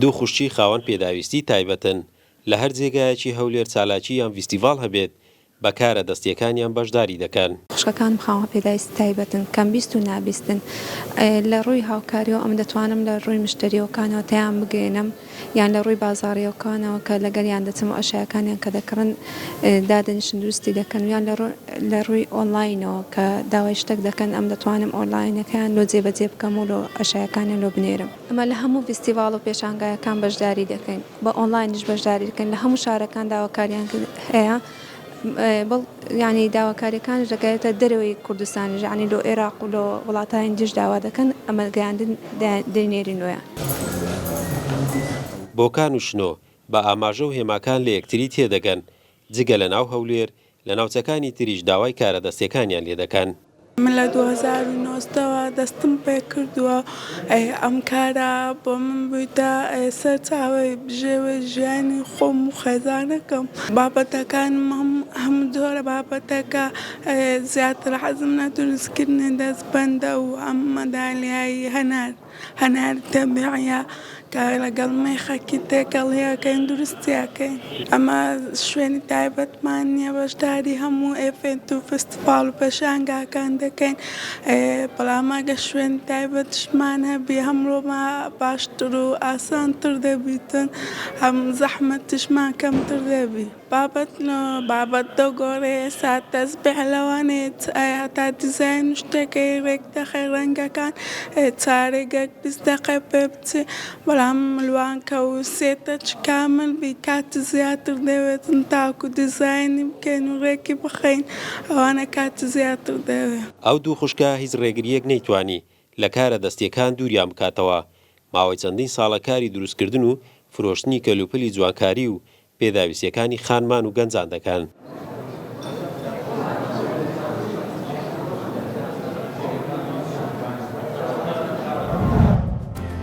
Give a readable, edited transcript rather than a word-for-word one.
دوو خوشتی خاوەن پێداویستی تایبەتن لە هەر جێگایەکی هەولێر چالاکی یان فیستیڤاڵ هەبێت بەکارە دەستیەکانیان بەشداری دەکەن. خوشکەکانم خاوەن پێداویستی تایبەتن کەم بیست و نابیستن لە ڕووی هاوکاریەوە ئەم دەتوانم لە ڕووی مشتریەکانەوە تیان بگەێنم یان لە ڕووی بازاڕیەکانەوە کە لەگەڵیان دەچم و ئەشیاکانیان کە دەکڕن دادەنیشن دروستی دەکەن یان لە ڕووی ئۆنلاینەوە کە داوای شتێک دەکەن ئەم دەتوانم ئۆنلاینەکان لۆ جێبەجێ بکەم و لۆ ئەشیاکانیان لۆ بنێرم. ئەمە لە هەموو فیستیڤاڵ و پێشانگایەکان بەشداری دەکەین بە ئۆنلاینش بەشداری دەکەین لە هەموو شارەکان داواکاریان هەیە یعنی داواکاریەکانش دەکەوێتە دەرەوەی کوردستانیش یعنی لۆ عێراق و لۆ وڵاتانی دیش داوا دەکەن ئەمە گەیاندن دەینێرینەوەیان. بۆکان و شنۆ بە ئاماژە و هێماکان لە یەکتری تێدەگەن جگە لە ناو هەولێر لە ناوچەکانی تریش داوای کارە دەستیەکانیان لێ دەکەن. من لە 2009ەوە دەستم پێ کردووە ئەم کارە بۆ من بوویتە سەرچاوەی بژێوەی ژیانی خۆم و خێزانەکەم. بابەتەکانم هەموو جۆرە بابەتەکە زیاتر حەزم لە دروستکردنی دەستبەندە و ئەم مەدالیایی هەنار تەبیعیە کە لەگەڵ مێخەکی تێکەڵیەکەین دروستیەکەین. ئەمە شوێنی تایبەتمان نییە بەشداری هەموو ئێڤێنت و فستیڤاڵ و پێشانگاکان دەکەین بەڵام ئەگە شوێنی تایبەتشمان هەبی هەمڕۆمە باشتر و ئاسانتر دەبیتن هەم زەحمەتشمان کەمتر دەبی. بابەت دەگۆڕێ ئێستا تەسبیح لەوانێت تا دیزاین شتێکی ڕێک دەخەی ڕەنگەکان چارێگەک 20 دقەی پێ بچێ بەڵام ملوانکە و سێتەچ کامل بی کاتی زیاتر دەوێتن تاکو دیزاینی بکەین و ڕێکی بخەین ئەوانە کاتی زیاتر دەوێت. ئەو دوو خوشکە هیچ ڕێگریەک نەیتوانی لە کارە دەستیەکان دووریان بکاتەوە ماوەی چەندین ساڵە کاری دروستکردن و فرۆشتنی کەلوپەلی جوانکاری و پێداویستیەکانی خانمان و گەنجان دەکەن.